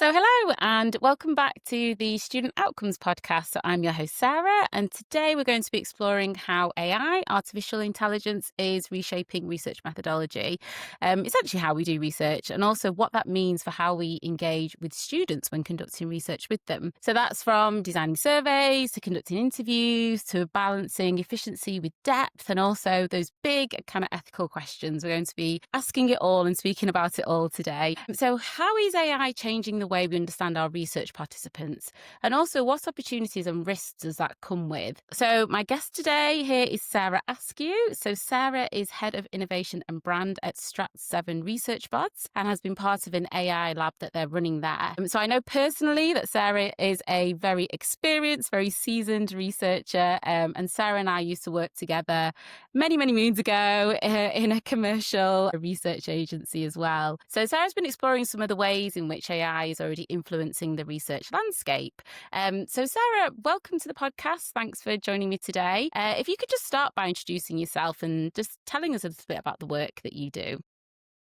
So hello and welcome back to the Student Outcomes podcast. So I'm your host, Sarah, and today we're going to be exploring how AI, artificial intelligence, is reshaping research methodology, essentially how we do research, and also what that means for how we engage with students when conducting research with them. So that's from designing surveys to conducting interviews to balancing efficiency with depth, and also those big kind of ethical questions. We're going to be asking it all and speaking about it all today. So how is AI changing the way we understand our research participants? And also, what opportunities and risks does that come with? So my guest today here is Sarah Askew. So Sarah is Head of Innovation and Brand at Strat7 Research Bots and has been part of an AI lab that they're running there. So I know personally that Sarah is a very experienced, very seasoned researcher. And Sarah and I used to work together many moons ago in a commercial research agency as well. So Sarah's been exploring some of the ways in which AI is already influencing the research landscape. So Sarah, welcome to the podcast. Thanks for joining me today. If you could just start by introducing yourself and just telling us a little bit about the work that you do.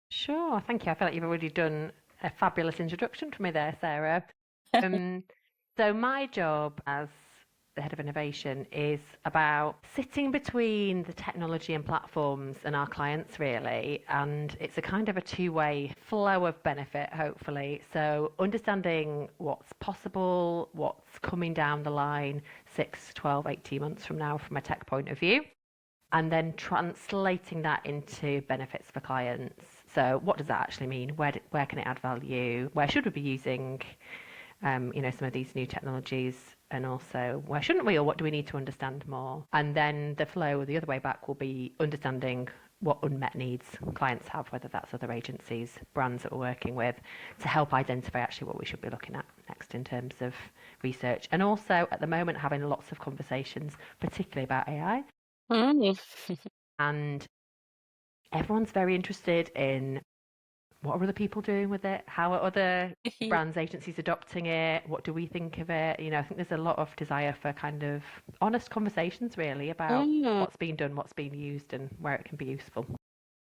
Sure, thank you. I feel like you've already done a fabulous introduction for me there, Sarah. So my job as the head of innovation is about sitting between the technology and platforms and our clients, really. And it's a kind of a two-way flow of benefit, hopefully. So understanding what's possible, what's coming down the line 6, 12, 18 months from now from a tech point of view, and then translating that into benefits for clients. So what does that actually mean? Where can it add value? Where should we be using some of these new technologies, and also where shouldn't we, or what do we need to understand more? And then the flow the other way back will be understanding what unmet needs clients have, whether that's other agencies, brands that we're working with, to help identify actually what we should be looking at next in terms of research. And also at the moment having lots of conversations, particularly about AI. And everyone's very interested in what are other people doing with it? How are other brands, agencies adopting it? What do we think of it? I think there's a lot of desire for kind of honest conversations, really, about what's being done, what's being used, and where it can be useful.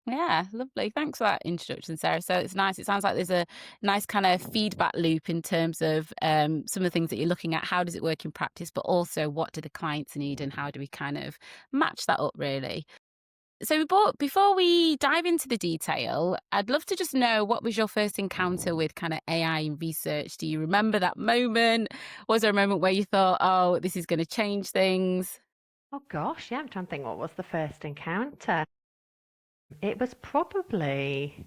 Yeah, lovely. Thanks for that introduction, Sarah. So it's nice. It sounds like there's a nice kind of feedback loop in terms of some of the things that you're looking at. How does it work in practice? But also, what do the clients need and how do we kind of match that up, really? So before we dive into the detail, I'd love to just know, what was your first encounter with kind of AI in research? Do you remember that moment? Was there a moment where you thought, oh, this is going to change things? Oh, gosh, yeah, I'm trying to think what was the first encounter. It was probably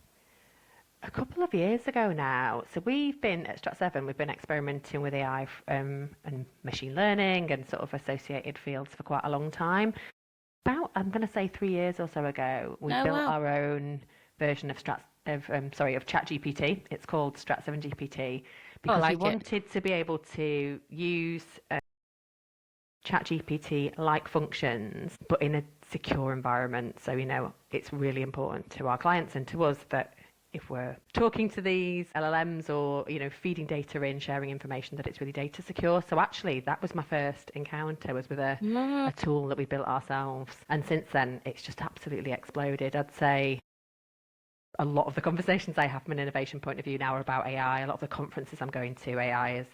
a couple of years ago now. So we've been at Strat7, we've been experimenting with AI and machine learning and sort of associated fields for quite a long time. About, I'm going to say 3 years or so ago, we built our own version of ChatGPT. It's called Strat7 GPT because we wanted to be able to use ChatGPT-like functions, but in a secure environment. So, it's really important to our clients and to us that if we're talking to these LLMs or, feeding data in, sharing information, that it's really data secure. So actually, that was my first encounter, was with a tool that we built ourselves. And since then, it's just absolutely exploded. I'd say a lot of the conversations I have from an innovation point of view now are about AI. A lot of the conferences I'm going to, AI is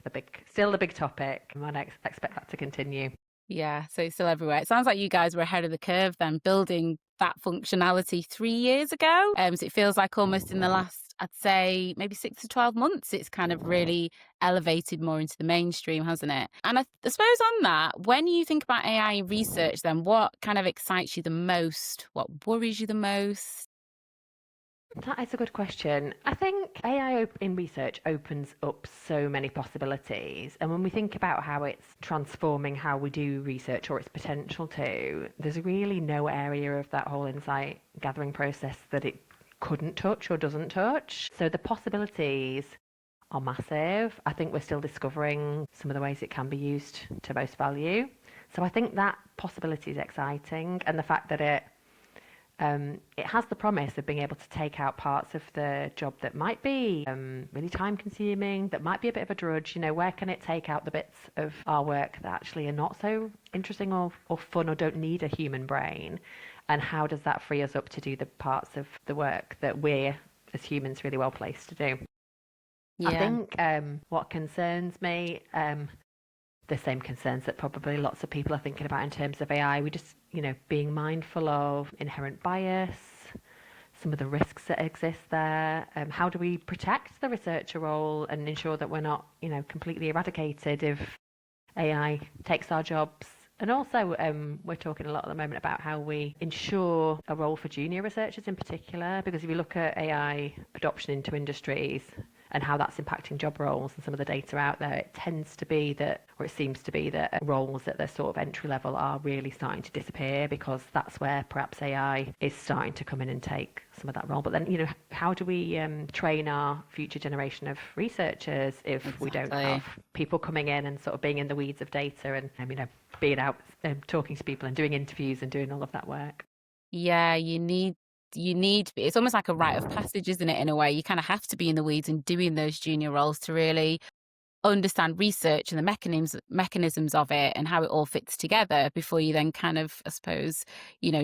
still the big topic, and I expect that to continue. Yeah, so it's still everywhere. It sounds like you guys were ahead of the curve then, building that functionality 3 years ago. So it feels like almost in the last, I'd say, maybe 6 to 12 months, it's kind of really elevated more into the mainstream, hasn't it? And I suppose on that, when you think about AI research, then what kind of excites you the most? What worries you the most? That is a good question. I think AI in research opens up so many possibilities. And when we think about how it's transforming how we do research, or its potential to, there's really no area of that whole insight gathering process that it couldn't touch or doesn't touch. So the possibilities are massive. I think we're still discovering some of the ways it can be used to most value. So I think that possibility is exciting. And the fact that it has the promise of being able to take out parts of the job that might be really time consuming, that might be a bit of a drudge. Where can it take out the bits of our work that actually are not so interesting or fun or don't need a human brain? And how does that free us up to do the parts of the work that we're, as humans, really well placed to do? I Yeah. think what concerns me, the same concerns that probably lots of people are thinking about in terms of AI, we just, being mindful of inherent bias, some of the risks that exist there. How do we protect the researcher role and ensure that we're not, completely eradicated if AI takes our jobs? And also, we're talking a lot at the moment about how we ensure a role for junior researchers in particular, because if you look at AI adoption into industries and how that's impacting job roles and some of the data out there, it tends to be that, or it seems to be that roles at the sort of entry level are really starting to disappear because that's where perhaps AI is starting to come in and take some of that role. But then, how do we train our future generation of researchers if we don't have people coming in and sort of being in the weeds of data and, being out talking to people and doing interviews and doing all of that work? Yeah, it's almost like a rite of passage, isn't it, in a way? You kind of have to be in the weeds and doing those junior roles to really understand research and the mechanisms of it and how it all fits together before you then kind of, I suppose,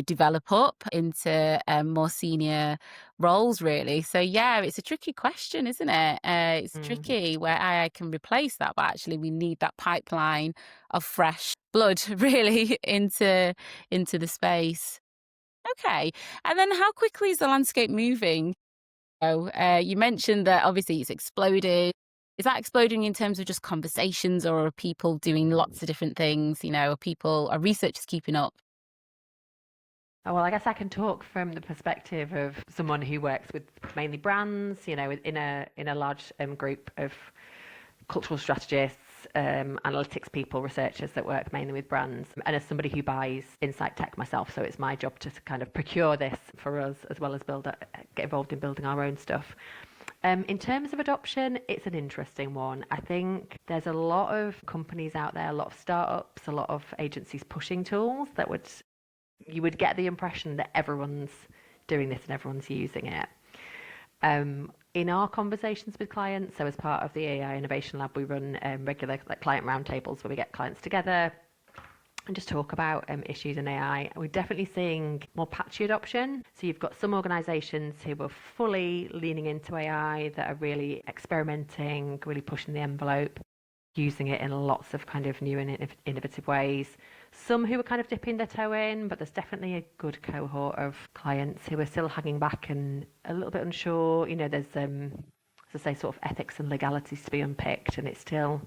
develop up into more senior roles, really. So yeah, it's a tricky question, isn't it? It's tricky where AI can replace that, but actually we need that pipeline of fresh blood really into the space. Okay. And then how quickly is the landscape moving? You mentioned that obviously it's exploded. Is that exploding in terms of just conversations, or are people doing lots of different things? Are researchers keeping up? Oh, well, I guess I can talk from the perspective of someone who works with mainly brands, in a large group of cultural strategists, analytics people, researchers that work mainly with brands, and as somebody who buys insight tech myself, so it's my job to kind of procure this for us as well as get involved in building our own stuff. In terms of adoption, it's an interesting one. I think there's a lot of companies out there, a lot of startups, a lot of agencies pushing tools that you would get the impression that everyone's doing this and everyone's using it. In our conversations with clients, so as part of the AI Innovation Lab, we run regular client roundtables where we get clients together and just talk about issues in AI. We're definitely seeing more patchy adoption. So you've got some organisations who are fully leaning into AI, that are really experimenting, really pushing the envelope, using it in lots of kind of new and innovative ways. Some who are kind of dipping their toe in, but there's definitely a good cohort of clients who are still hanging back and a little bit unsure. There's, as I say, sort of ethics and legalities to be unpicked, and it's still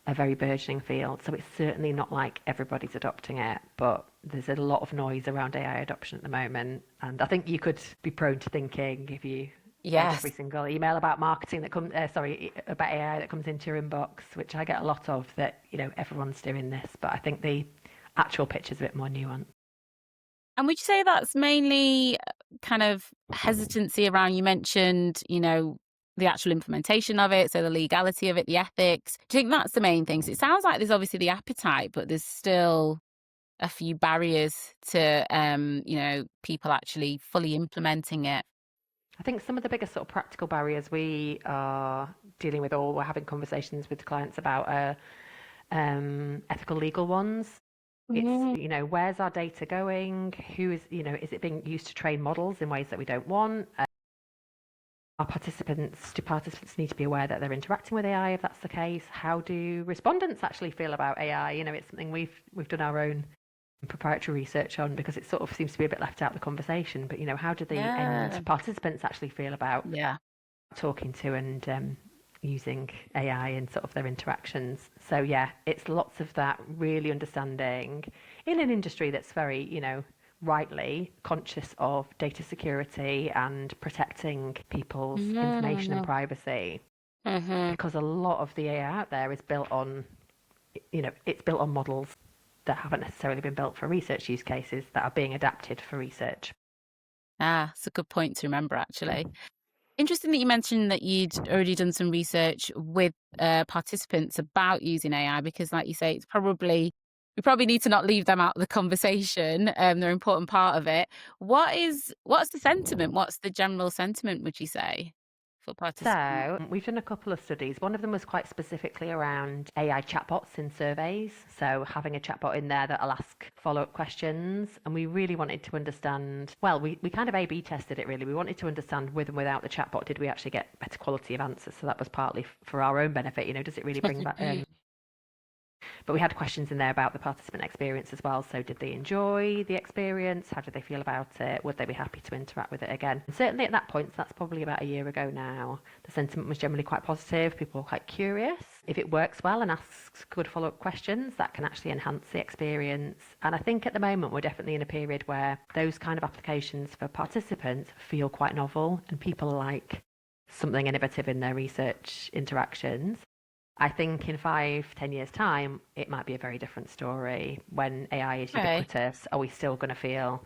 a very burgeoning field. So it's certainly not like everybody's adopting it, but there's a lot of noise around AI adoption at the moment. And I think you could be prone to thinking, if you read every single email about marketing that comes, about AI that comes into your inbox, which I get a lot of, that everyone's doing this. But I think the actual picture is a bit more nuanced. And would you say that's mainly kind of hesitancy around, you mentioned, the actual implementation of it, so the legality of it, the ethics? Do you think that's the main things? It sounds like there's obviously the appetite, but there's still a few barriers to, people actually fully implementing it. I think some of the biggest sort of practical barriers we are dealing with, or we're having conversations with clients about, are ethical legal ones. It's, where's our data going? Who is, is it being used to train models in ways that we don't want? Do participants need to be aware that they're interacting with AI if that's the case? How do respondents actually feel about AI? It's something we've done our own proprietary research on, because it sort of seems to be a bit left out of the conversation. But how do the end participants actually feel about talking to and using AI in sort of their interactions? So yeah, it's lots of that, really understanding in an industry that's very, rightly conscious of data security and protecting people's information and privacy. Because a lot of the AI out there is built on, it's built on models that haven't necessarily been built for research use cases, that are being adapted for research. It's a good point to remember, actually. Interesting that you mentioned that you'd already done some research with participants about using AI, because like you say, we probably need to not leave them out of the conversation. They're an important part of it. What's the sentiment? What's the general sentiment, would you say? for participants? So, we've done a couple of studies. One of them was quite specifically around AI chatbots in surveys. So, having a chatbot in there that'll ask follow up questions. And we really wanted to understand, well, we kind of A B tested it really. We wanted to understand with and without the chatbot, did we actually get better quality of answers? So, that was partly for our own benefit. Does it really bring back but we had questions in there about the participant experience as well. So, did they enjoy the experience? How did they feel about it? Would they be happy to interact with it again? And certainly at that point, so that's probably about a year ago now, the sentiment was generally quite positive. People were quite curious. If it works well and asks good follow up questions, that can actually enhance the experience. And I think at the moment, we're definitely in a period where those kind of applications for participants feel quite novel and people like something innovative in their research interactions. I think in 5, 10 years' time, it might be a very different story. When AI is Okay. ubiquitous, are we still going to feel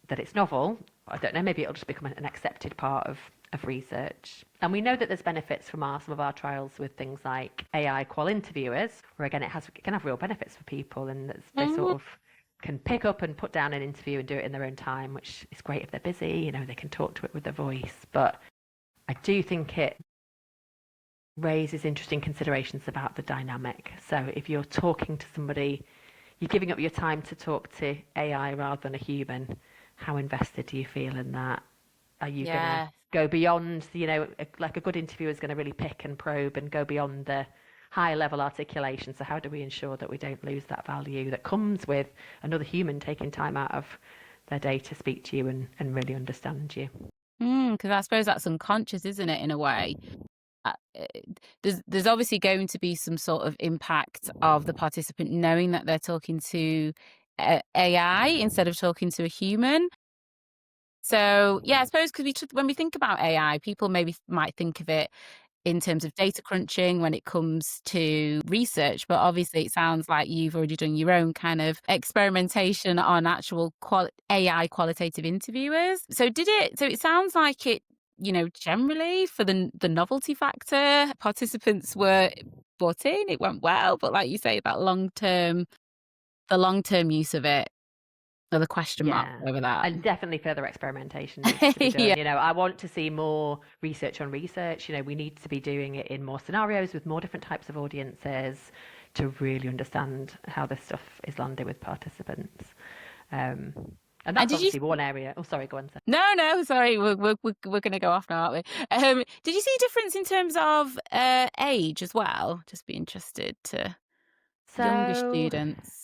that it's novel? I don't know, maybe it'll just become an accepted part of research. And we know that there's benefits from some of our trials with things like AI qual interviewers, where again, it can have real benefits for people and they sort of can pick up and put down an interview and do it in their own time, which is great if they're busy, they can talk to it with their voice. But I do think it raises interesting considerations about the dynamic. So if you're talking to somebody, you're giving up your time to talk to AI rather than a human, how invested do you feel in that? Are you going to go beyond, like a good interviewer is going to really pick and probe and go beyond the high level articulation. So how do we ensure that we don't lose that value that comes with another human taking time out of their day to speak to you and really understand you? Because I suppose that's unconscious, isn't it, in a way? There's obviously going to be some sort of impact of the participant knowing that they're talking to AI instead of talking to a human. So yeah, I suppose because when we think about AI, people maybe might think of it in terms of data crunching when it comes to research, but obviously it sounds like you've already done your own kind of experimentation on actual AI qualitative interviewers. So it sounds like it, generally for the novelty factor, participants were bought in, it went well, but like you say, the long-term use of it, or the question mark over that. And definitely further experimentation needs to be done. Yeah. I want to see more research on research. We need to be doing it in more scenarios with more different types of audiences to really understand how this stuff is landing with participants. And that's obviously one area. Oh, sorry, go on. No, sorry, we're going to go off now, aren't we? Did you see a difference in terms of age as well? Just be interested to younger students.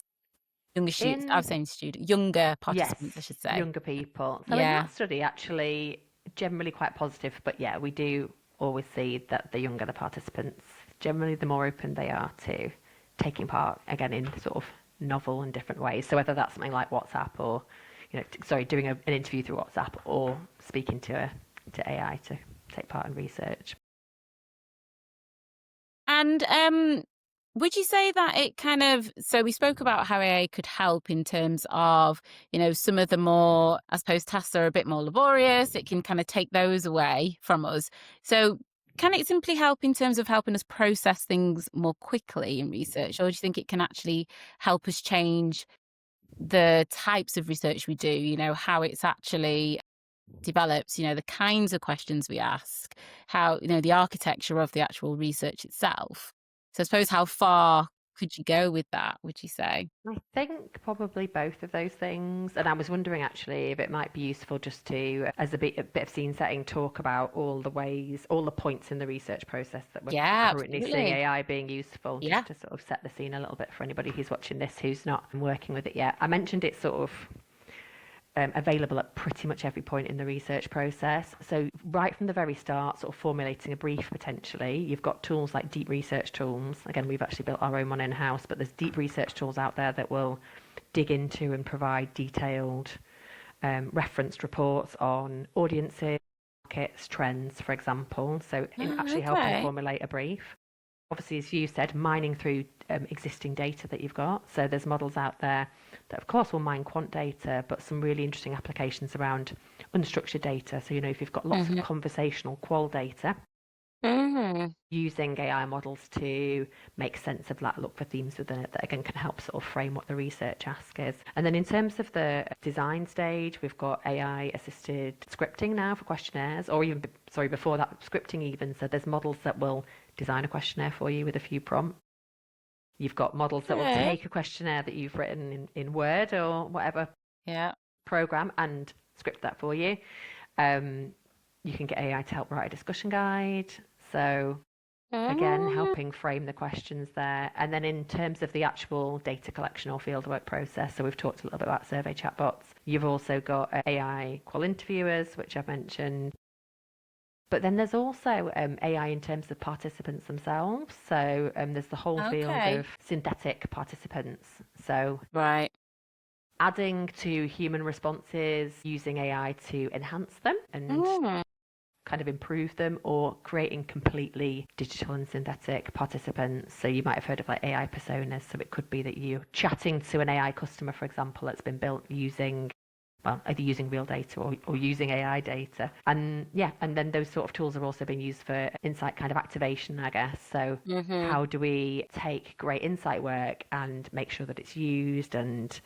I was saying younger participants, I should say. Younger people. So in that study, actually, generally quite positive. But yeah, we do always see that the younger the participants, generally the more open they are to taking part, again, in sort of novel and different ways. So whether that's something like WhatsApp or, doing an interview through WhatsApp or speaking to AI to take part in research. And would you say that it kind of, so we spoke about how AI could help in terms of, some of the more, I suppose, tasks are a bit more laborious. It can kind of take those away from us. So can it simply help in terms of helping us process things more quickly in research? Or do you think it can actually help us change the types of research we do, how it's actually develops, the kinds of questions we ask, how, the architecture of the actual research itself? So I suppose how far could you go with that, would you say? I think probably both of those things. And I was wondering actually if it might be useful just to, as a bit of scene setting, talk about all the points in the research process that we're currently seeing AI being useful, just to sort of set the scene a little bit for anybody who's watching this who's not working with it yet. I mentioned it's sort of available at pretty much every point in the research process. So right from the very start, sort of formulating a brief potentially, you've got tools like deep research tools. Again, we've actually built our own one in-house, but there's deep research tools out there that will dig into and provide detailed referenced reports on audiences, markets, trends, for example. So in actually helping formulate a brief. Obviously, as you said, mining through existing data that you've got. So there's models out there that, of course, will mine quant data, but some really interesting applications around unstructured data. So, if you've got lots of conversational qual data, Mm. using AI models to make sense of that, look for themes within it that again can help sort of frame what the research ask is. And then in terms of the design stage, we've got AI assisted scripting now for questionnaires, or even, sorry, before that, scripting even. So there's models that will design a questionnaire for you with a few prompts. You've got models that will Okay. take a questionnaire that you've written in Word or whatever Yeah. program and script that for you. You can get AI to help write a discussion guide. So again, Mm. helping frame the questions there. And then in terms of the actual data collection or fieldwork process, so we've talked a little bit about survey chatbots. You've also got AI qual interviewers, which I've mentioned. But then there's also AI in terms of participants themselves. So there's the whole field Okay. of synthetic participants. So Right. adding to human responses using AI to enhance them and Mm. kind of improve them, or creating completely digital and synthetic participants. So you might have heard of like AI personas. So it could be that you're chatting to an AI customer, for example, that's been built using, well, either using real data or using AI data. And yeah, and then those sort of tools are also being used for insight kind of activation, I guess. So Mm-hmm. how do we take great insight work and make sure that it's used and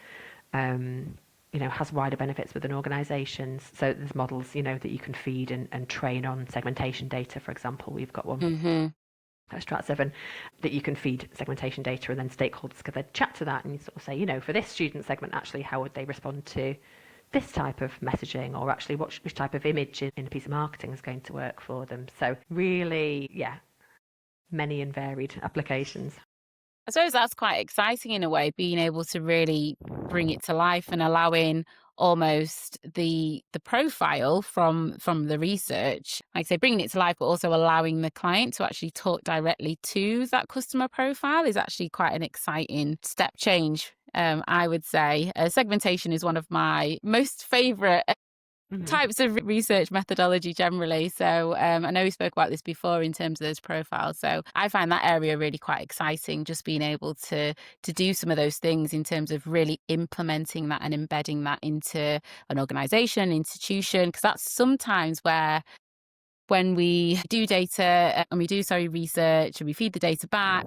um, has wider benefits within organisations. So there's models, that you can feed and train on segmentation data, for example. We've got one Mm-hmm. at Strat7 that you can feed segmentation data, and then stakeholders can then chat to that and you sort of say, for this student segment, actually, how would they respond to this type of messaging, or actually which type of image in a piece of marketing is going to work for them. So really, yeah, many and varied applications. I suppose that's quite exciting in a way, being able to really bring it to life and allowing almost the profile from the research, like I say, bringing it to life, but also allowing the client to actually talk directly to that customer profile is actually quite an exciting step change. I would say segmentation is one of my most favorite Mm-hmm. types of research methodology generally. So I know we spoke about this before in terms of those profiles. So I find that area really quite exciting, just being able to do some of those things in terms of really implementing that and embedding that into an organization, an institution, because that's sometimes where when we do data and we do research and we feed the data back,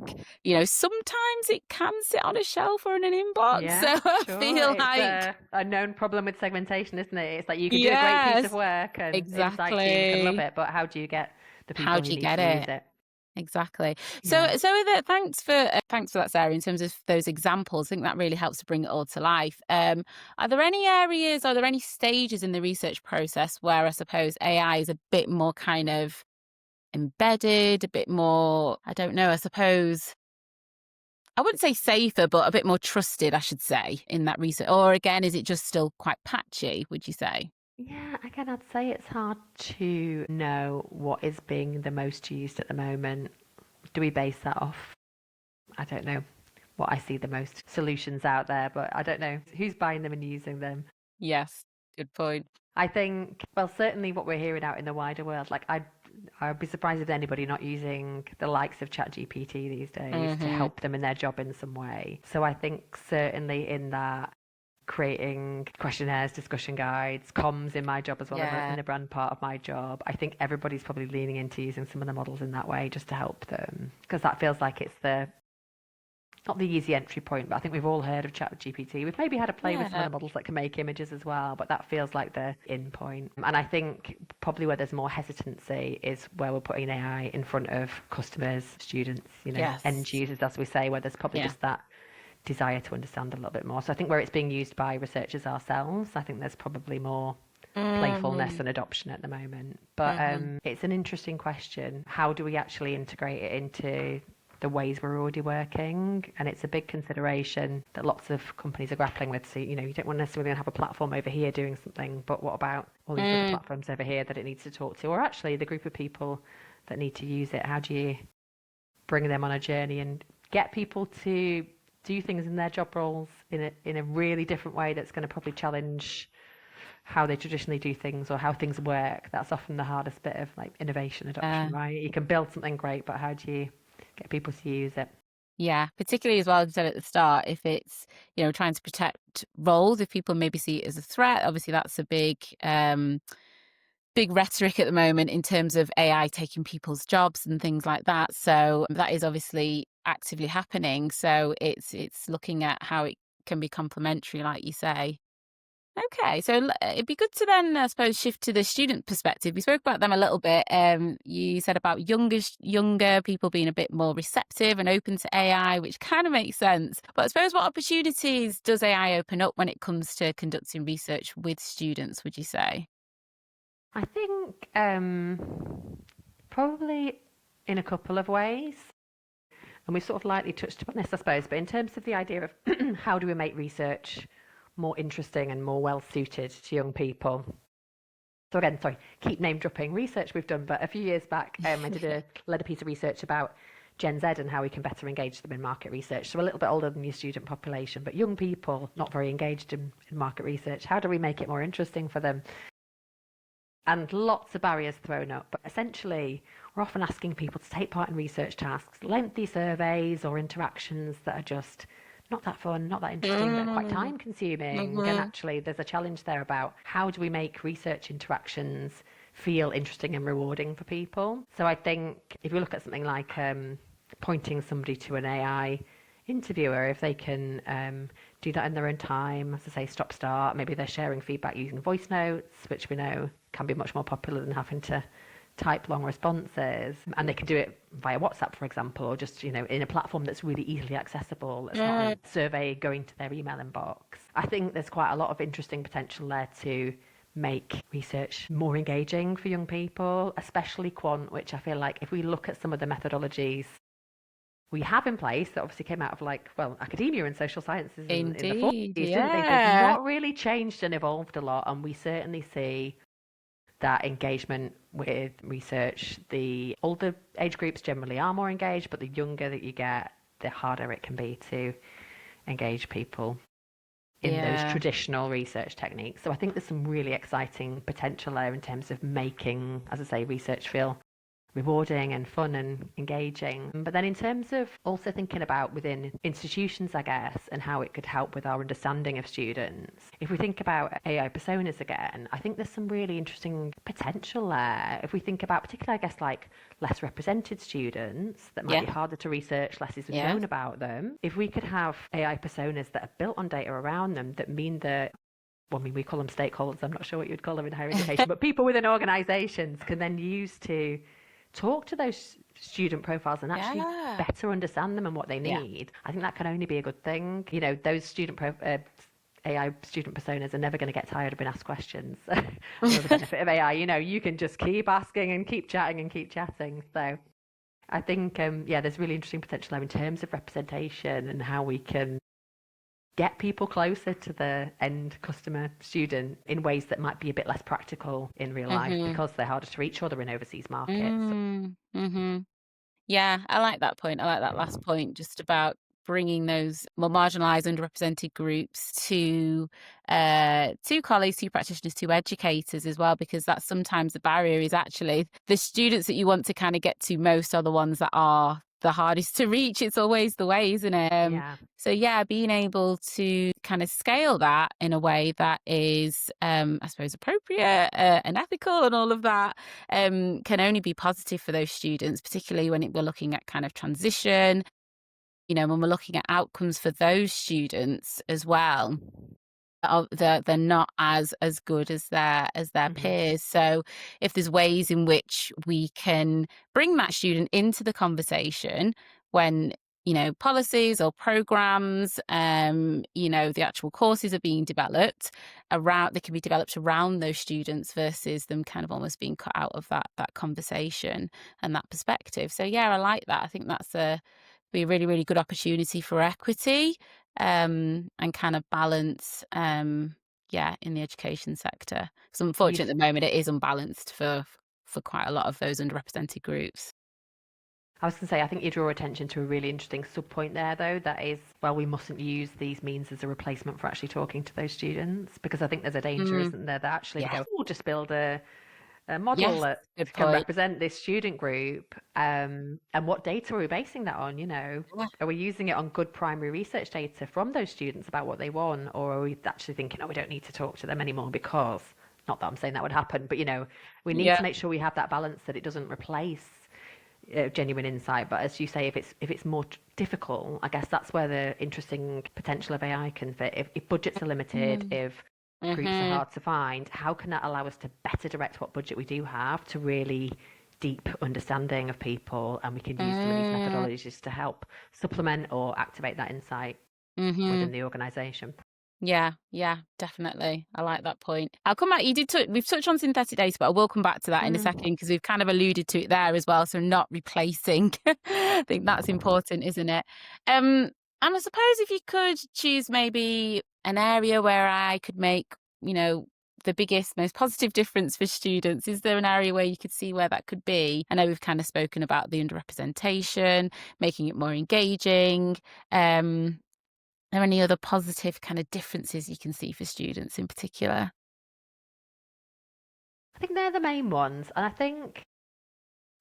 sometimes it can sit on a shelf or in an inbox. So Yeah, I sure. feel It's like a known problem with segmentation, isn't it? It's like you can do a great piece of yes, work and insight team can love exactly. it, but how do you get the How people do who you need get to use it? it? Exactly. So, Yeah. thanks for that, Sarah. In terms of those examples, I think that really helps to bring it all to life. Are there any areas? Are there any stages in the research process where I suppose AI is a bit more kind of embedded, a bit more? I don't know. I suppose I wouldn't say safer, but a bit more trusted, I should say, in that research. Or again, is it just still quite patchy? Would you say? Yeah, again, I'd say it's hard to know what is being the most used at the moment. Do we base that off? I don't know what I see the most solutions out there, but I don't know who's buying them and using them. Yes. Good point. I think, well, certainly what we're hearing out in the wider world, like I'd be surprised if anybody not using the likes of ChatGPT these days to Hmm. help them in their job in some way. So I think certainly in that creating questionnaires, discussion guides, comms in my job as well, in Yeah. the brand part of my job, I think everybody's probably leaning into using some of the models in that way just to help them, because that feels like it's the not the easy entry point, but I think we've all heard of ChatGPT. We've maybe had a play with some of Yeah. the models that can make images as well, but that feels like the in point. And I think probably where there's more hesitancy is where we're putting AI in front of customers, students, end Yes. users, as we say, where there's probably Yeah. just that desire to understand a little bit more. So I think where it's being used by researchers ourselves, I think there's probably more playfulness Hmm. and adoption at the moment. But Hmm. it's an interesting question. How do we actually integrate it into the ways we're already working? And it's a big consideration that lots of companies are grappling with. So, you don't want necessarily have a platform over here doing something, but what about all these other Mm. platforms over here that it needs to talk to? Or actually the group of people that need to use it, how do you bring them on a journey and get people to do things in their job roles in a really different way that's going to probably challenge how they traditionally do things or how things work? That's often the hardest bit of like innovation adoption, Uh, right? You can build something great, but how do you get people to use it? yeah, particularly as well, as I said at the start, if it's, trying to protect roles, if people maybe see it as a threat, obviously that's a big big rhetoric at the moment in terms of AI taking people's jobs and things like that. So that is obviously actively happening. So it's looking at how it can be complementary, like you say. Okay, so it'd be good to then, I suppose, shift to the student perspective. We spoke about them a little bit. You said about younger people being a bit more receptive and open to AI, which kind of makes sense. But I suppose what opportunities does AI open up when it comes to conducting research with students, would you say? I think probably in a couple of ways. And we sort of lightly touched upon this, I suppose, but in terms of the idea of how do we make research more interesting and more well suited to young people. So again, sorry, keep name dropping research we've done, but a few years back, I led a piece of research about Gen Z and how we can better engage them in market research. So a little bit older than your student population, but young people not very engaged in market research. How do we make it more interesting for them? And lots of barriers thrown up. But essentially, we're often asking people to take part in research tasks, lengthy surveys or interactions that are just not that fun, not that interesting, that are quite time consuming. And actually, there's a challenge there about how do we make research interactions feel interesting and rewarding for people. So I think if you look at something like pointing somebody to an AI interviewer, if they can do that in their own time, as I say, stop start, maybe they're sharing feedback using voice notes, which we know can be much more popular than having to type long responses, and they can do it via WhatsApp, for example, or just in a platform that's really easily accessible. It's not a survey going to their email inbox. I think there's quite a lot of interesting potential there to make research more engaging for young people, especially quant, which I feel like if we look at some of the methodologies we have in place that obviously came out of academia and social sciences in the 40s, didn't they? They've not really changed and evolved a lot, and we certainly see that engagement with research. The older age groups generally are more engaged, but the younger that you get, the harder it can be to engage people in those traditional research techniques. So I think there's some really exciting potential there in terms of making, as I say, research feel rewarding and fun and engaging. But then in terms of also thinking about within institutions, I guess, and how it could help with our understanding of students, if we think about AI personas again, I think there's some really interesting potential there. If we think about particularly, I guess, like less represented students that might be harder to research, less is known about them, if we could have AI personas that are built on data around them that mean that we call them stakeholders, I'm not sure what you'd call them in higher education, but people within organisations can then use to talk to those student profiles and actually better understand them and what they need. I think that can only be a good thing. Those AI student personas are never going to get tired of being asked questions. One of the benefit of AI, you can just keep asking and keep chatting and keep chatting. So I think, there's really interesting potential there in terms of representation and how we can get people closer to the end customer student in ways that might be a bit less practical in real life because they're harder to reach or they're in overseas markets. Yeah, I like that point. I like that last point, just about bringing those more marginalized, underrepresented groups to colleagues, to practitioners, to educators as well, because that's sometimes the barrier is actually the students that you want to kind of get to most are the ones that are the hardest to reach. It's always the way, isn't it? So being able to kind of scale that in a way that is, I suppose, appropriate and ethical and all of that can only be positive for those students, particularly when we're looking at kind of transition, when we're looking at outcomes for those students as well. They're not as good as their peers. So if there's ways in which we can bring that student into the conversation when policies or programs, the actual courses are being developed around, they can be developed around those students versus them kind of almost being cut out of that conversation and that perspective. So I like that. I think that's be a really, really good opportunity for equity and kind of balance in the education sector, because unfortunately at the moment it is unbalanced for quite a lot of those underrepresented groups. I was going to say, I think you draw attention to a really interesting sub-point there, though, that is, we mustn't use these means as a replacement for actually talking to those students, because I think there's a danger, isn't there, that actually we go, we'll just build a model that can represent this student group, and what data are we basing that on? Are we using it on good primary research data from those students about what they want, or are we actually thinking, we don't need to talk to them anymore because not that I'm saying that would happen, but we need Yeah. to make sure we have that balance, that it doesn't replace genuine insight. But as you say, if it's more difficult, I guess that's where the interesting potential of AI can fit. If budgets are limited, if groups are Mm-hmm. hard to find, how can that allow us to better direct what budget we do have to really deep understanding of people, and we can use some of these methodologies to help supplement or activate that insight Mm-hmm. within the organization. Yeah, yeah, definitely. I like that point. I'll come back. We've touched on synthetic data, but I will come back to that in a second because we've kind of alluded to it there as well. So not replacing. I think that's important, isn't it? And I suppose if you could choose maybe an area where I could make, the biggest, most positive difference for students, is there an area where you could see where that could be? I know we've kind of spoken about the underrepresentation, making it more engaging. Are there any other positive kind of differences you can see for students in particular? I think they're the main ones, and I think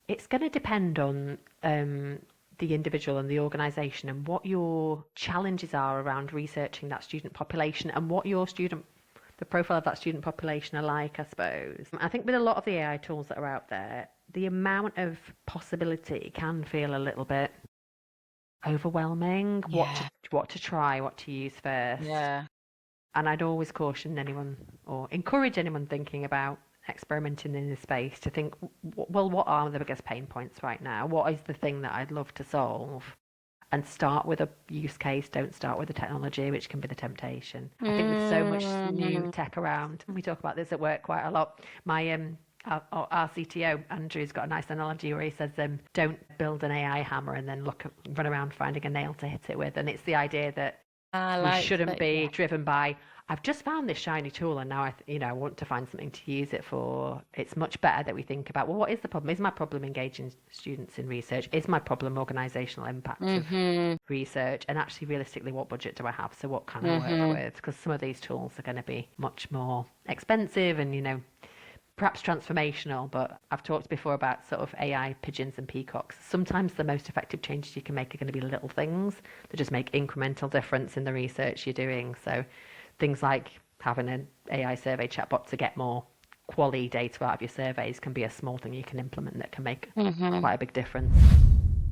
it's going to depend on the individual and the organisation and what your challenges are around researching that student population and what the profile of that student population are like, I suppose. I think with a lot of the AI tools that are out there, the amount of possibility can feel a little bit overwhelming. Yeah. What to try, what to use first. Yeah. And I'd always caution anyone or encourage anyone thinking about experimenting in this space to think, well, what are the biggest pain points right now? What is the thing that I'd love to solve? And start with a use case. Don't start with the technology, which can be the temptation. I think with so much new tech around, we talk about this at work quite a lot. Our CTO, Andrew's got a nice analogy where he says, don't build an AI hammer and then run around finding a nail to hit it with. And it's the idea that we shouldn't be driven by, I've just found this shiny tool and now I want to find something to use it for. It's much better that we think about, well, what is the problem? Is my problem engaging students in research? Is my problem organisational impact of research? And actually, realistically, what budget do I have? So what can I work with? Because some of these tools are going to be much more expensive and, perhaps transformational, but I've talked before about sort of AI pigeons and peacocks. Sometimes the most effective changes you can make are going to be little things that just make incremental difference in the research you're doing. So things like having an AI survey chatbot to get more quality data out of your surveys can be a small thing you can implement that can make quite a big difference.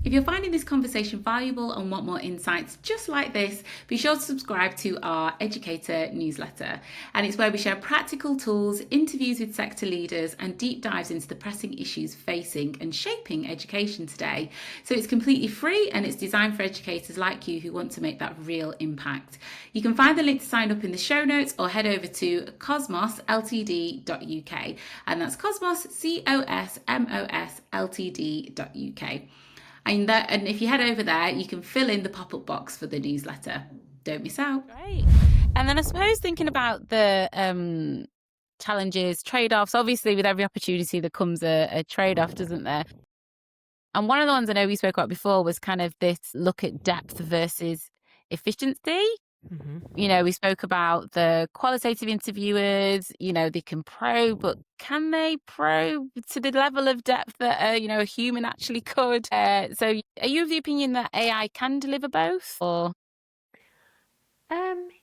If you're finding this conversation valuable and want more insights just like this, be sure to subscribe to our Educator newsletter. And it's where we share practical tools, interviews with sector leaders, and deep dives into the pressing issues facing and shaping education today. So it's completely free and it's designed for educators like you who want to make that real impact. You can find the link to sign up in the show notes or head over to cosmosltd.uk. And that's Cosmos, COSMOS Ltd.uk. And if you head over there, you can fill in the pop-up box for the newsletter. Don't miss out. Great. And then I suppose thinking about the challenges, trade-offs, obviously with every opportunity there comes a trade-off, doesn't there? And one of the ones I know we spoke about before was kind of this look at depth versus efficiency. We spoke about the qualitative interviewers, they can probe, but can they probe to the level of depth that, a human actually could? So are you of the opinion that AI can deliver both, or?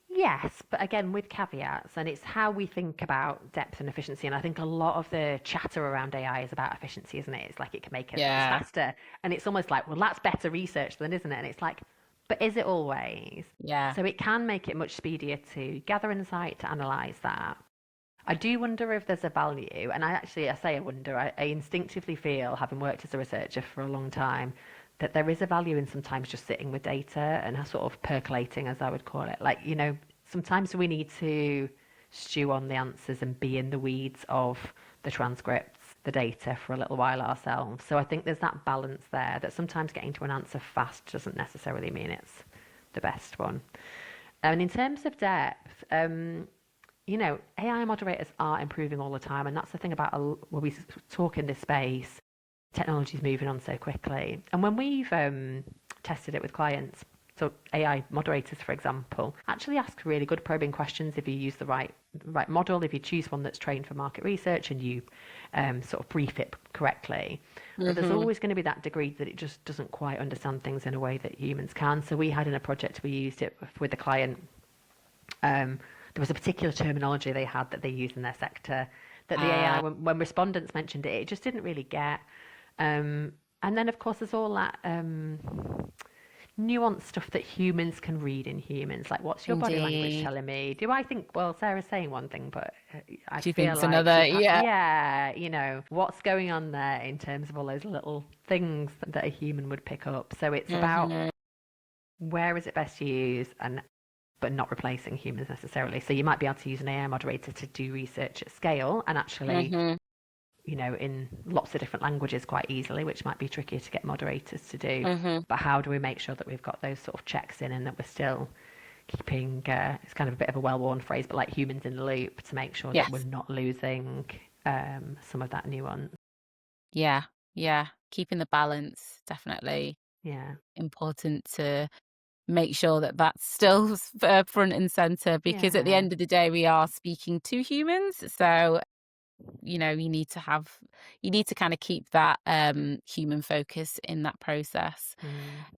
Yes, but again, with caveats, and it's how we think about depth and efficiency. And I think a lot of the chatter around AI is about efficiency, isn't it? It's like it can make us faster. And it's almost like, well, that's better research then, isn't it? And it's like, but is it always? Yeah. So it can make it much speedier to gather insight, to analyse that. I do wonder if there's a value, and I say I wonder, I instinctively feel, having worked as a researcher for a long time, that there is a value in sometimes just sitting with data and sort of percolating, as I would call it. Like, sometimes we need to stew on the answers and be in the weeds of the transcripts, the data for a little while ourselves. So I think there's that balance there, that sometimes getting to an answer fast doesn't necessarily mean it's the best one. And in terms of depth, AI moderators are improving all the time. And that's the thing about when we talk in this space, technology's moving on so quickly. And when we've tested it with clients, so AI moderators, for example, actually ask really good probing questions if you use the right model, if you choose one that's trained for market research and you sort of brief it correctly. But there's always going to be that degree that it just doesn't quite understand things in a way that humans can. So we had in a project, we used it with a client. The there was a particular terminology they had that they used in their sector that the AI, Uh, when respondents mentioned it, it just didn't really get. Um, and then, of course, there's all that nuanced stuff that humans can read in humans. Like, what's your body language Indeed. telling me? Do I think, well, Sarah's saying one thing, but I She feel thinks like another. she's, Yeah. yeah, what's going on there in terms of all those little things that a human would pick up. So it's about Hmm. where is it best used and but not replacing humans necessarily. So you might be able to use an AI moderator to do research at scale and actually, Hmm. in lots of different languages quite easily, which might be trickier to get moderators to do. Hmm. But how do we make sure that we've got those sort of checks in and that we're still keeping, it's kind of a bit of a well-worn phrase, but like humans in the loop to make sure that we're Yes. not losing some of that nuance. Yeah. Yeah. Keeping the balance, definitely Yeah. important to make sure that that's still front and center, because at the Yeah. end of the day, we are speaking to humans. So, you need to kind of keep that human focus in that process. Mm.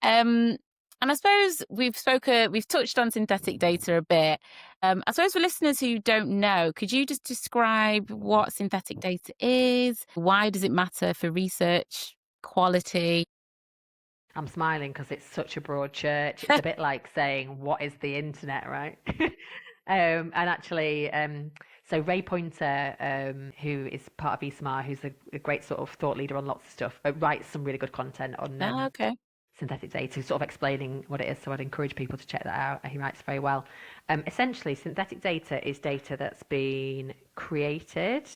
Um, and I suppose we've touched on synthetic data a bit. I suppose for listeners who don't know, could you just describe what synthetic data is? Why does it matter for research quality? I'm smiling because it's such a broad church. It's a bit like saying, what is the internet, right? And actually, so Ray Pointer, who is part of ESMAR, who's a great sort of thought leader on lots of stuff, writes some really good content on Oh, okay. synthetic data, sort of explaining what it is. So I'd encourage people to check that out. He writes very well. Essentially, synthetic data is data that's been created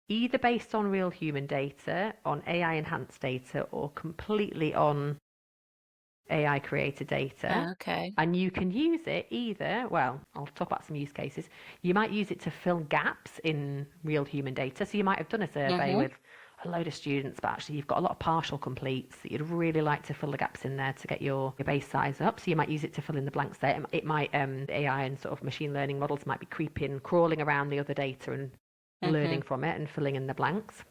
either based on real human data, on AI enhanced data, or completely on AI created data. Oh, okay. And you can use it either, well, I'll talk about some use cases. You might use it to fill gaps in real human data. So you might have done a survey Mm-hmm. with a load of students, but actually you've got a lot of partial completes that you'd really like to fill the gaps in there to get your base size up. So you might use it to fill in the blanks there. It might, AI and sort of machine learning models might be crawling around the other data and Mm-hmm. learning from it and filling in the blanks.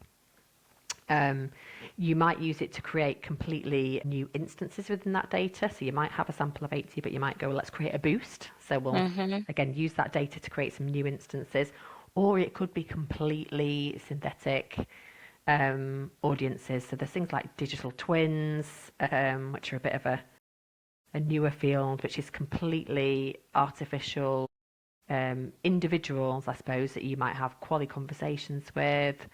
You might use it to create completely new instances within that data. So you might have a sample of 80, but you might go, well, let's create a boost. So we'll, Mm-hmm. again, use that data to create some new instances. Or it could be completely synthetic audiences. So there's things like digital twins, which are a bit of a newer field, which is completely artificial individuals, I suppose, that you might have quality conversations with,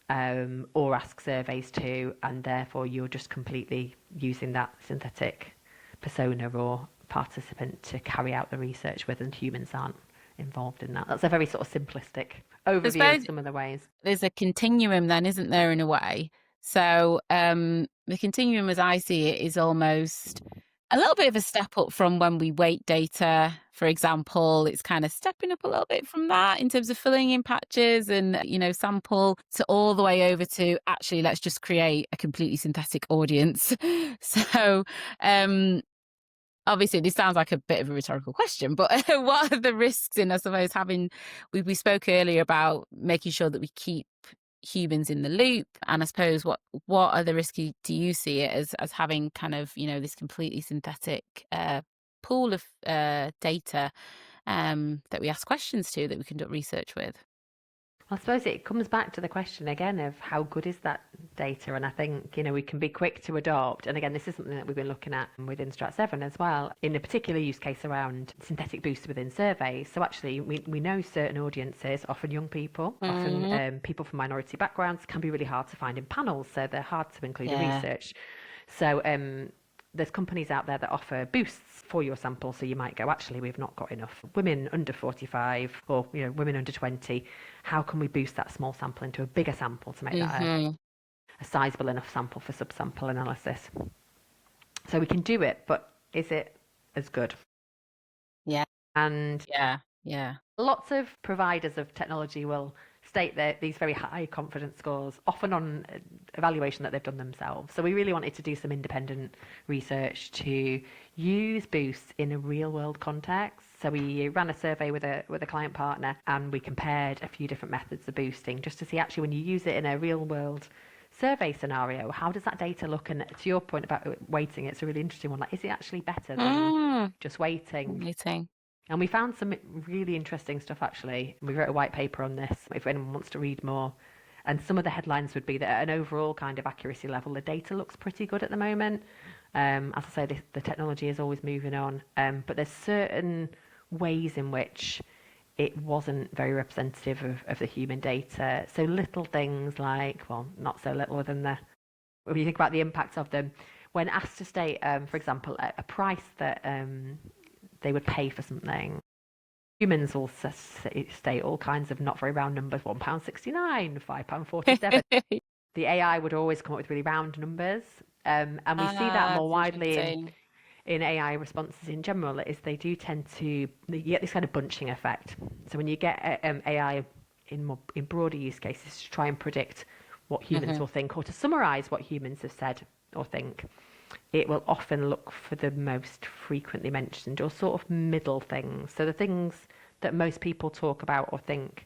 or ask surveys to, and therefore you're just completely using that synthetic persona or participant to carry out the research with, and humans aren't involved in that. That's a very sort of simplistic I overview of suppose some of the ways. there's a continuum then, isn't there, in a way? So the continuum, as I see it, is almost a little bit of a step up from when we weight data, for example. It's kind of stepping up a little bit from that in terms of filling in patches and, sample, to all the way over to actually let's just create a completely synthetic audience. So obviously this sounds like a bit of a rhetorical question, but what are the risks in, I suppose, having, we spoke earlier about making sure that we keep humans in the loop, and I suppose what are the risks do you see it as having kind of, this completely synthetic pool of data that we ask questions to, that we conduct research with? I suppose it comes back to the question again of how good is that data, and I think we can be quick to adopt. And again, this is something that we've been looking at within Strat7 as well, in a particular use case around synthetic boosts within surveys. So actually, we know certain audiences, often young people, often Mm, people from minority backgrounds, can be really hard to find in panels, so they're hard to include in yeah. research. So there's companies out there that offer boosts for your sample. So you might go, actually, we've not got enough women under 45 or women under 20. How can we boost that small sample into a bigger sample to make that Hmm. a sizable enough sample for subsample analysis? So we can do it, but is it as good? Yeah. And Yeah. Yeah. lots of providers of technology will state that these very high confidence scores, often on evaluation that they've done themselves. So we really wanted to do some independent research to use boosts in a real world context. So we ran a survey with a client partner, and we compared a few different methods of boosting just to see actually when you use it in a real world survey scenario, how does that data look? And to your point about weighting, it's a really interesting one. Like, is it actually better than Mm, just weighting? amazing. And we found some really interesting stuff, actually. We wrote a white paper on this if anyone wants to read more. And some of the headlines would be that at an overall kind of accuracy level, the data looks pretty good at the moment. As I say, the technology is always moving on. But there's certain ways in which it wasn't very representative of the human data. So little things like, well, not so little within when you think about the impact of them, when asked to state, for example, a price that they would pay for something, humans will state all kinds of not very round numbers, £1.69, £5.47. The AI would always come up with really round numbers. And we see that more widely in AI responses in general, is they do tend to, you get this kind of bunching effect. So when you get AI in broader use cases to try and predict what humans will think, or to summarize what humans have said or think, it will often look for the most frequently mentioned or sort of middle things. So the things that most people talk about or think,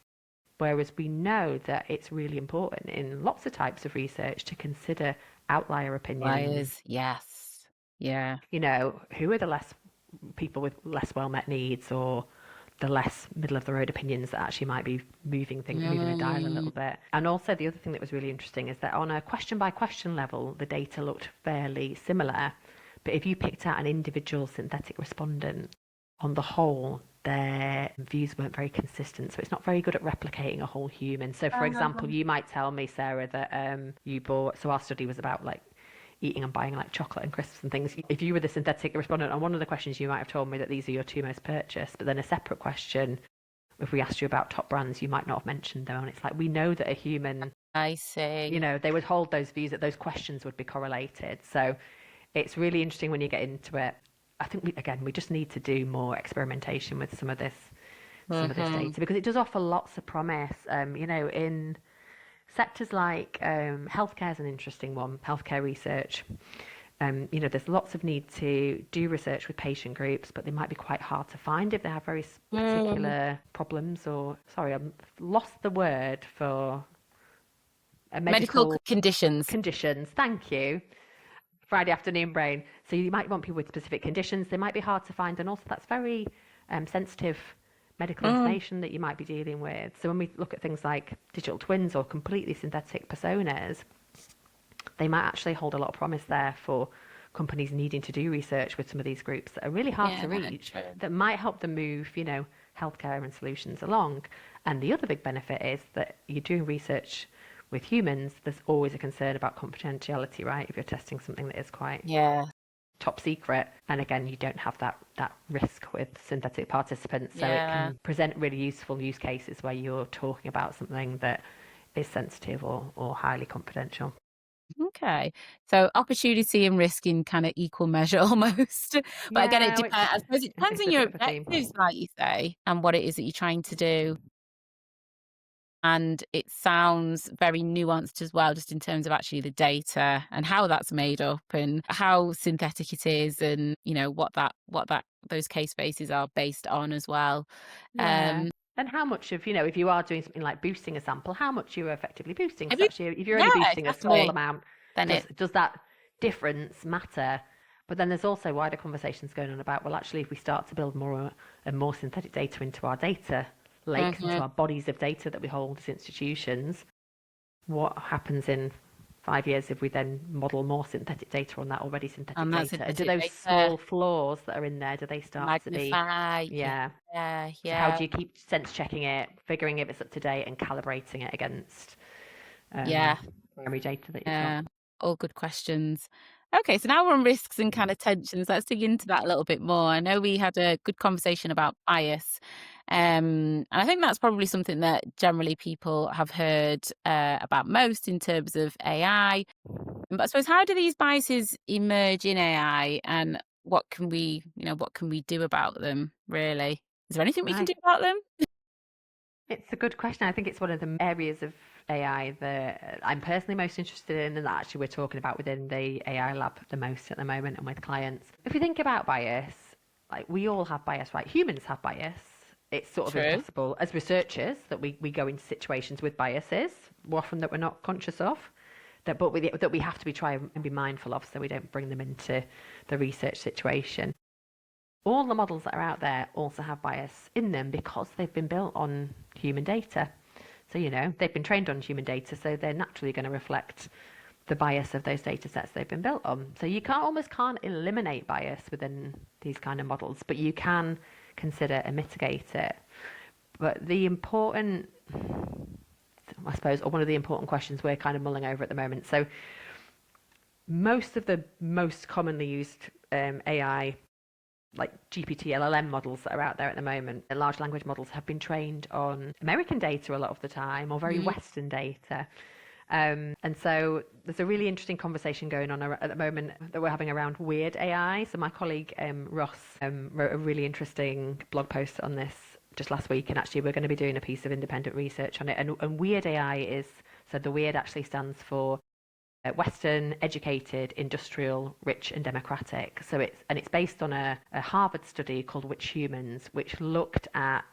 whereas we know that it's really important in lots of types of research to consider outlier opinions. Yes. Yeah. You know, who are the less people with less well met needs, or the less middle of the road opinions that actually might be moving the dial a little bit. And also the other thing that was really interesting is that on a question by question level, the data looked fairly similar. But if you picked out an individual synthetic respondent, on the whole, their views weren't very consistent. So it's not very good at replicating a whole human. So for example, you might tell me, Sarah, that you bought, so our study was about like eating and buying like chocolate and crisps and things. If you were the synthetic respondent on one of the questions, you might have told me that these are your two most purchased, but then a separate question, if we asked you about top brands, you might not have mentioned them. And it's like, we know that a human, I see. you know, they would hold those views, that those questions would be correlated. So it's really interesting when you get into it. I think we just need to do more experimentation with some of this data, because it does offer lots of promise. You know, in sectors like healthcare is an interesting one, healthcare research. You know, there's lots of need to do research with patient groups, but they might be quite hard to find if they have very particular problems, or, sorry, I've lost the word for Medical conditions. Conditions, thank you. Friday afternoon brain. So you might want people with specific conditions. They might be hard to find, and also that's very sensitive medical information that you might be dealing with. So when we look at things like digital twins or completely synthetic personas, they might actually hold a lot of promise there for companies needing to do research with some of these groups that are really hard to reach, that might help them move, you know, healthcare and solutions along. And the other big benefit is that you're doing research with humans, there's always a concern about confidentiality, right? If you're testing something that is quite top secret. And again, you don't have that risk with synthetic participants. So it can present really useful use cases where you're talking about something that is sensitive or highly confidential. Okay. So opportunity and risk in kind of equal measure almost. But again, it depends. I suppose it depends on your objectives, like you say, and what it is that you're trying to do. And it sounds very nuanced as well, just in terms of actually the data and how that's made up and how synthetic it is, and you know what those case bases are based on as well. And how much of, you know, if you are doing something like boosting a sample, how much you're effectively boosting. So actually, if you're only boosting a small amount, then does that difference matter? But then there's also wider conversations going on about, well, actually, if we start to build more and more synthetic data into our data lakes, into our bodies of data that we hold as institutions, what happens in 5 years if we then model more synthetic data on that already synthetic data? And do those small flaws that are in there, do they start to be... Yeah. So how do you keep sense checking it, figuring if it's up to date, and calibrating it against primary data that you've got? All good questions. Okay, so now we're on risks and kind of tensions. Let's dig into that a little bit more. I know we had a good conversation about bias. And I think that's probably something that generally people have heard about most in terms of AI. But I suppose, how do these biases emerge in AI, and what can we do about them, really? Is there anything we can do about them? It's a good question. I think it's one of the areas of AI that I'm personally most interested in, and that actually we're talking about within the AI lab the most at the moment and with clients. If you think about bias, like, we all have bias, right? Humans have bias. It's sort of impossible as researchers that we go into situations with biases, often that we're not conscious of, that we have to try and be mindful of, so we don't bring them into the research situation. all the models that are out there also have bias in them because they've been built on human data. So, they've been trained on human data, so they're naturally going to reflect the bias of those data sets they've been built on. So you almost can't eliminate bias within these kind of models, but you can consider and mitigate it. But the important, I suppose, or one of the important questions we're kind of mulling over at the moment. So most of the most commonly used AI, like GPT, LLM models that are out there at the moment, the large language models have been trained on American data a lot of the time, or very Western data. And so there's a really interesting conversation going on at the moment that we're having around weird AI. So my colleague Ross wrote a really interesting blog post on this just last week, and actually we're going to be doing a piece of independent research on it. And weird AI is, so the weird actually stands for Western, educated, industrial, rich, and democratic. So it's based on a Harvard study called Which Humans, which looked at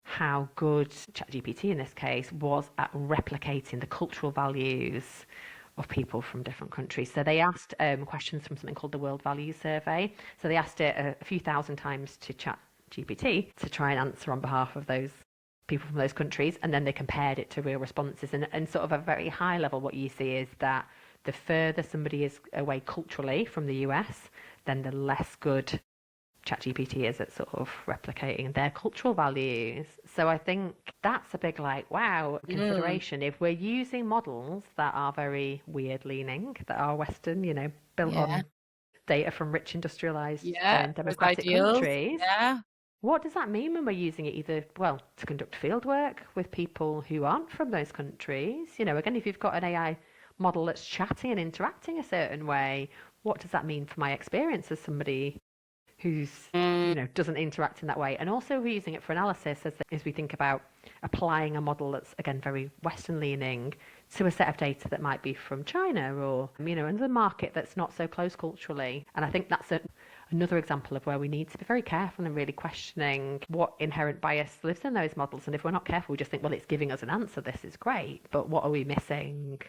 how good ChatGPT in this case was at replicating the cultural values of people from different countries. So they asked questions from something called the World Values Survey. So they asked it a few thousand times to ChatGPT to try and answer on behalf of those people from those countries, and then they compared it to real responses. And sort of a very high level, what you see is that the further somebody is away culturally from the US, then the less good ChatGPT is at sort of replicating their cultural values. So I think that's a big wow consideration. If we're using models that are very weird leaning, that are Western, built on data from rich industrialized and democratic countries, what does that mean when we're using it either, well, to conduct field work with people who aren't from those countries? Again, if you've got an AI model that's chatting and interacting a certain way, what does that mean for my experience as somebody who's doesn't interact in that way? And also we're using it for analysis as we think about applying a model that's, again, very Western leaning to a set of data that might be from China or another market that's not so close culturally. And I think that's another example of where we need to be very careful and really questioning what inherent bias lives in those models. And if we're not careful, we just think, well, it's giving us an answer, this is great, but what are we missing?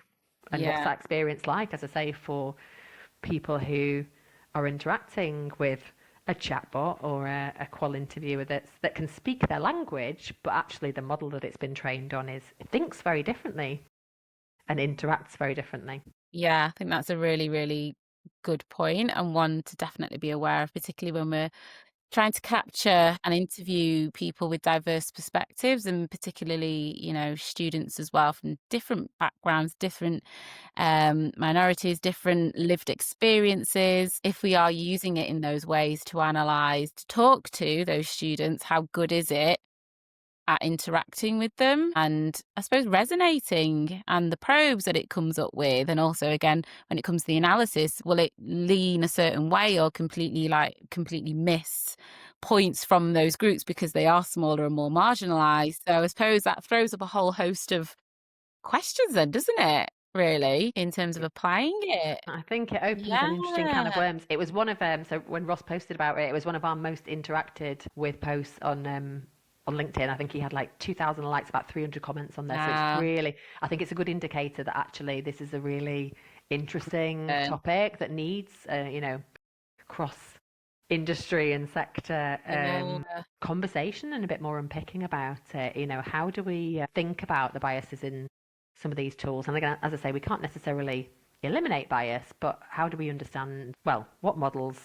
And what's that experience like, as I say, for people who are interacting with a chatbot or a qual interviewer that can speak their language, but actually the model that it's been trained on it thinks very differently and interacts very differently. Yeah, I think that's a really, really good point, and one to definitely be aware of, particularly when we're trying to capture and interview people with diverse perspectives, and particularly, students as well from different backgrounds, different minorities, different lived experiences. If we are using it in those ways to analyze, to talk to those students, how good is it at interacting with them and I suppose resonating, and the probes that it comes up with. And also, again, when it comes to the analysis, will it lean a certain way or completely miss points from those groups because they are smaller and more marginalized? So I suppose that throws up a whole host of questions then, doesn't it, really, in terms of applying it? I think it opens an interesting can of worms. It was one of so when Ross posted about it, it was one of our most interacted with posts on LinkedIn. I think he had 2,000 likes, about 300 comments on there. So it's really, I think it's a good indicator that actually this is a really interesting topic that needs, cross industry and sector conversation and a bit more unpicking about it. How do we think about the biases in some of these tools? And again, as I say, we can't necessarily eliminate bias, but how do we understand, well, what models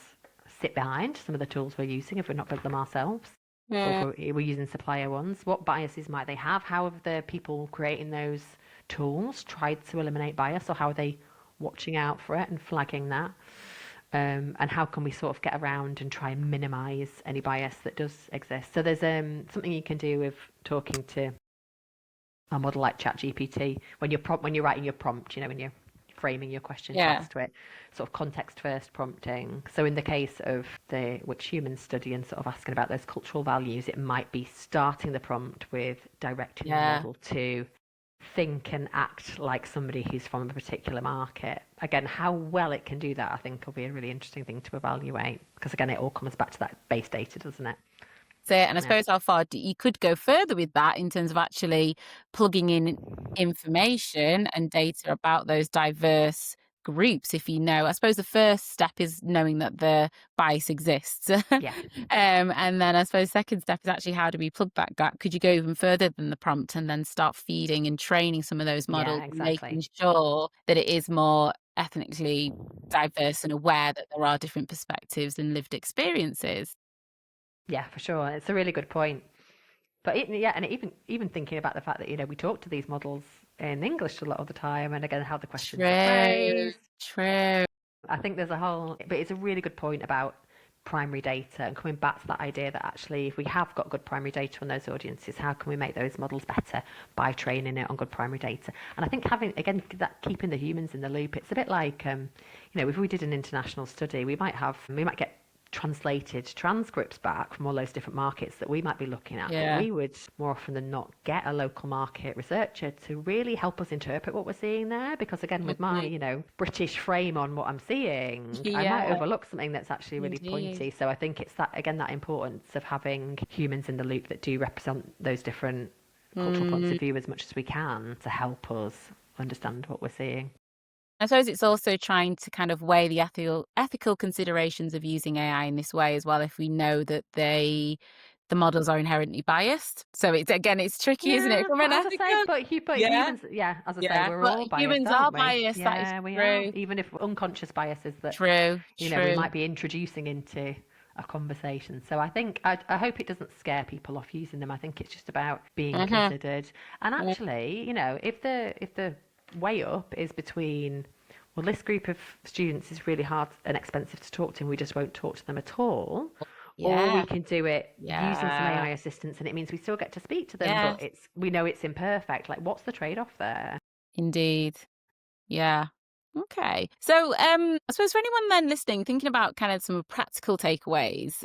sit behind some of the tools we're using if we're not built them ourselves? Or if we're using supplier ones, what biases might they have? How have the people creating those tools tried to eliminate bias, or how are they watching out for it and flagging that? And how can we sort of get around and try and minimize any bias that does exist? So there's something you can do with talking to a model like ChatGPT when you're writing your prompt, when you're framing your question to it, sort of context first prompting. So in the case of the Which Humans study and sort of asking about those cultural values, it might be starting the prompt with directing the model to think and act like somebody who's from a particular market. Again, how well it can do that, I think, will be a really interesting thing to evaluate, because again, it all comes back to that base data, doesn't it? And I suppose how far you could go further with that in terms of actually plugging in information and data about those diverse groups if you know. I suppose the first step is knowing that the bias exists. Yeah. And then I suppose second step is actually how do we plug that gap? Could you go even further than the prompt and then start feeding and training some of those models, Yeah, exactly. making sure that it is more ethnically diverse and aware that there are different perspectives and lived experiences? Yeah, for sure. It's a really good point. But even thinking about the fact that we talk to these models in English a lot of the time, and again how the questions are True, phrased. true. I think there's a whole, but it's a really good point about primary data and coming back to that idea that actually, if we have got good primary data on those audiences, how can we make those models better by training it on good primary data? And I think having, again, that keeping the humans in the loop, it's a bit like, if we did an international study, we might get translated transcripts back from all those different markets that we might be looking at, but Yeah. we would more often than not get a local market researcher to really help us interpret what we're seeing there, because again, with my Mhm. British frame on what I'm seeing, I might Yeah, overlook something that's actually really indeed. pointy. So I think it's that, again, that importance of having humans in the loop that do represent those different cultural points Mm. of view as much as we can to help us understand what we're seeing. I suppose it's also trying to kind of weigh the ethical considerations of using AI in this way as well, if we know that the models are inherently biased. So it's tricky, isn't it, Yeah, from an well, as I say, ethical? but Yeah, humans, yeah, as I say, yeah. we're But all biased, humans are aren't we? biased. That is Yeah, we are. true. Even if unconscious biases that, True, we true. might be introducing into a conversation. So I think, I hope it doesn't scare people off using them. I think it's just about being Hmm. considered. And actually, if the way up is between, well, this group of students is really hard and expensive to talk to, and we just won't talk to them at all. Or we Yeah, can do it using some yeah, AI assistance, and it means we still get to speak to them, yeah. but we know it's imperfect. Like, what's the trade-off there? Indeed. Yeah. Okay. So, I suppose for anyone then listening, thinking about kind of some practical takeaways,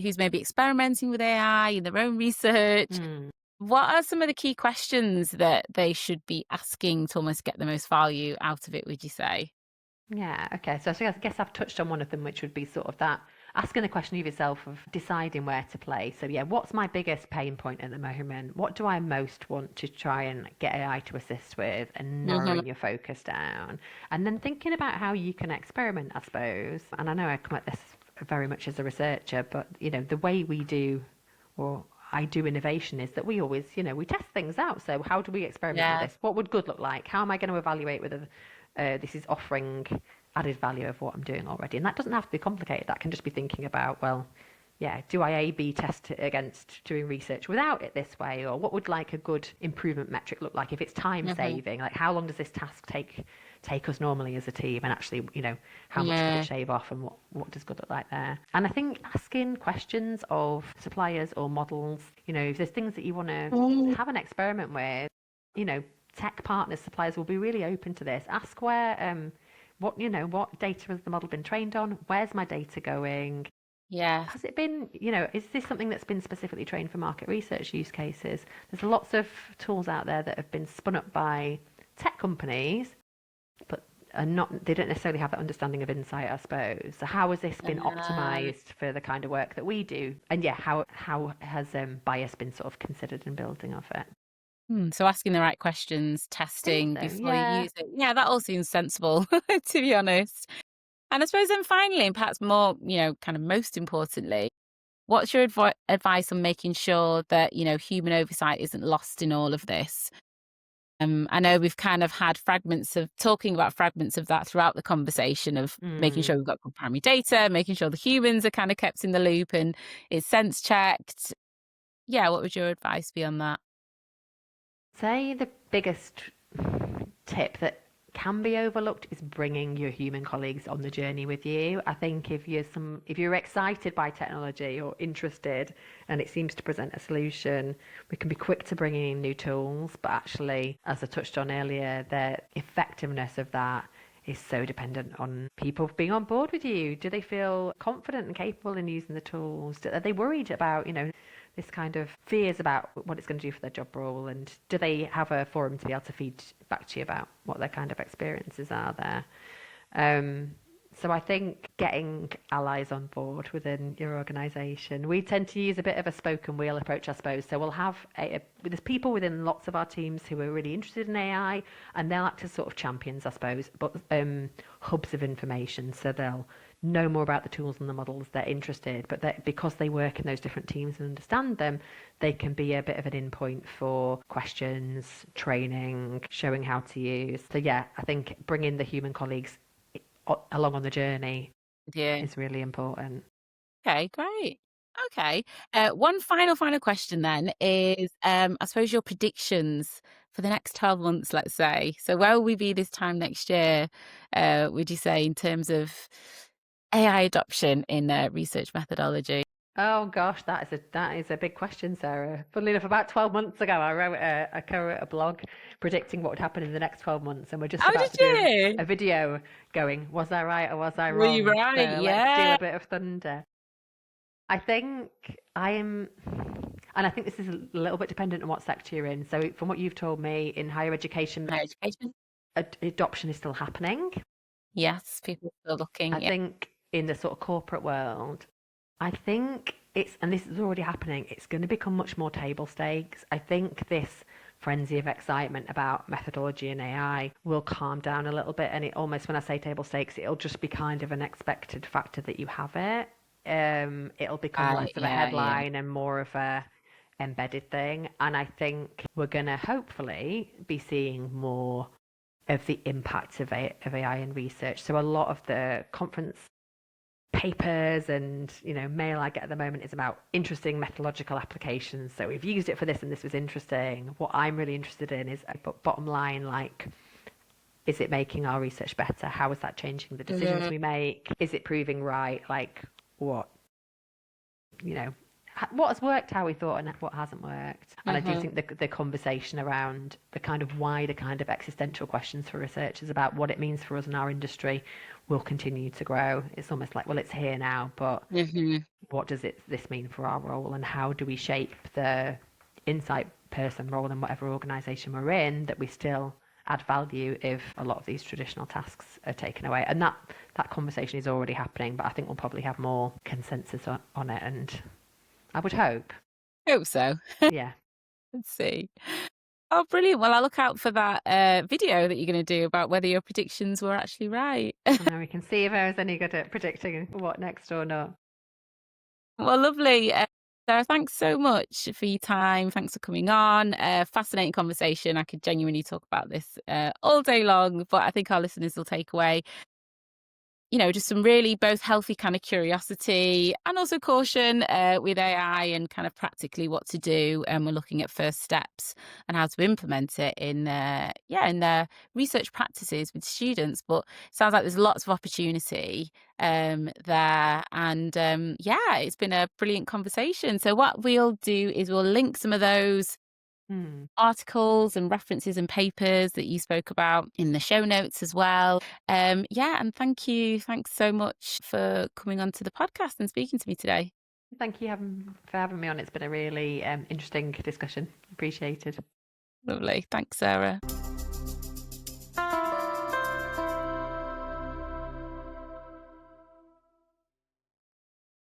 who's maybe experimenting with AI in their own research, Hmm. what are some of the key questions that they should be asking to almost get the most value out of it, would you say? Yeah, okay. So I guess I've touched on one of them, which would be sort of that asking the question of yourself of deciding where to play. So, yeah, what's my biggest pain point at the moment? What do I most want to try and get AI to assist with, and Hmm. narrowing your focus down? And then thinking about how you can experiment, I suppose. And I know I come at this very much as a researcher, but, the way we do, or I do innovation, is that we always, we test things out. So how do we experiment with Yeah. this? What would good look like? How am I going to evaluate whether this is offering added value of what I'm doing already? And that doesn't have to be complicated. That can just be thinking about, well, yeah, do I A/B test it against doing research without it this way? Or what would like a good improvement metric look like if it's time Hmm. saving? Like, how long does this task take us normally as a team? And actually, how much could it Yeah. shave off, and what does good look like there? And I think asking questions of suppliers or models, if there's things that you want to Mm. have an experiment with, you know, tech partners, suppliers will be really open to this. Ask what data has the model been trained on? Where's my data going? Yeah. Has it been, is this something that's been specifically trained for market research use cases? There's lots of tools out there that have been spun up by tech companies, but they don't necessarily have that understanding of insight, I suppose. So how has this been Uh, optimized for the kind of work that we do? And yeah, how has bias been sort of considered in building of it? so asking the right questions, I think testing so, before you yeah. use it. Yeah, that all seems sensible, to be honest. And I suppose then finally, and perhaps more, kind of most importantly, what's your advice on making sure that, human oversight isn't lost in all of this? I know we've kind of had talking about fragments of that throughout the conversation of making Mm. sure we've got good primary data, making sure the humans are kind of kept in the loop and it's sense checked. Yeah, what would your advice be on that? Say the biggest tip that can be overlooked is bringing your human colleagues on the journey with you. I think if you're excited by technology or interested and it seems to present a solution, we can be quick to bringing in new tools, but actually, as I touched on earlier, the effectiveness of that is so dependent on people being on board with you. Do they feel confident and capable in using the tools? Are they worried about, this kind of fears about what it's going to do for their job role? And do they have a forum to be able to feed back to you about what their kind of experiences are there? Um, So I think getting allies on board within your organisation, we tend to use a bit of a spoken wheel approach, I suppose. So we'll have there's people within lots of our teams who are really interested in AI, and they'll act as sort of champions, I suppose, but hubs of information. So they'll know more about the tools and the models. They're interested, but because they work in those different teams and understand them, they can be a bit of an in point for questions, training, showing how to use. So yeah, I think bringing the human colleagues along on the journey Yeah. is really important. Okay, great. Okay. One final question then is, I suppose your predictions for the next 12 months, let's say. So where will we be this time next year, would you say, in terms of AI adoption in research methodology? Oh gosh, that is a big question, Sarah. Funnily enough, about 12 months ago, I co-wrote a blog predicting what would happen in the next 12 months, and we're just Oh, about did to do you? a video going, was I right or was I Were you wrong? right? So let's steal Yeah. a bit of thunder. I think I am, and I think this is a little bit dependent on what sector you're in. So from what you've told me, in higher education, Higher education? adoption is still happening. Yes, people are still I looking. Yeah. think in the sort of corporate world, I think it's, and this is already happening, it's going to become much more table stakes. I think this frenzy of excitement about methodology and AI will calm down a little bit. And it almost, when I say table stakes, it'll just be kind of an expected factor that you have it. It'll become less of a Yeah, yeah. headline and more of a embedded thing. And I think we're going to hopefully be seeing more of the impact of AI in research. So a lot of the conference papers and mail I get at the moment is about interesting methodological applications. So we've used it for this and this was interesting. What I'm really interested in is bottom line, like, is it making our research better? How is that changing the decisions Mhm. we make? Is it proving right? Like, what you know what has worked how we thought and what hasn't worked. And I do Mhm. think the conversation around the kind of wider kind of existential questions for researchers about what it means for us in our industry will continue to grow. It's almost like, well, it's here now, but Mhm. what does this mean for our role, and how do we shape the insight person role in whatever organization we're in, that we still add value if a lot of these traditional tasks are taken away. And that conversation is already happening, but I think we'll probably have more consensus on it, and I would hope. Hope so. Yeah. Let's see. Oh, brilliant. Well, I'll look out for that video that you're going to do about whether your predictions were actually right. And then we can see if I was any good at predicting what next or not. Well, lovely. Sarah, thanks so much for your time. Thanks for coming on. Fascinating conversation. I could genuinely talk about this all day long, but I think our listeners will take away just some really both healthy kind of curiosity and also caution with AI and kind of practically what to do. And we're looking at first steps and how to implement it in their research practices with students. But it sounds like there's lots of opportunity there. And it's been a brilliant conversation. So what we'll do is we'll link some of those Hmm. articles and references and papers that you spoke about in the show notes as well. And thank you. Thanks so much for coming onto the podcast and speaking to me today. Thank you for having me on. It's been a really interesting discussion. Appreciated. Lovely. Thanks, Sarah.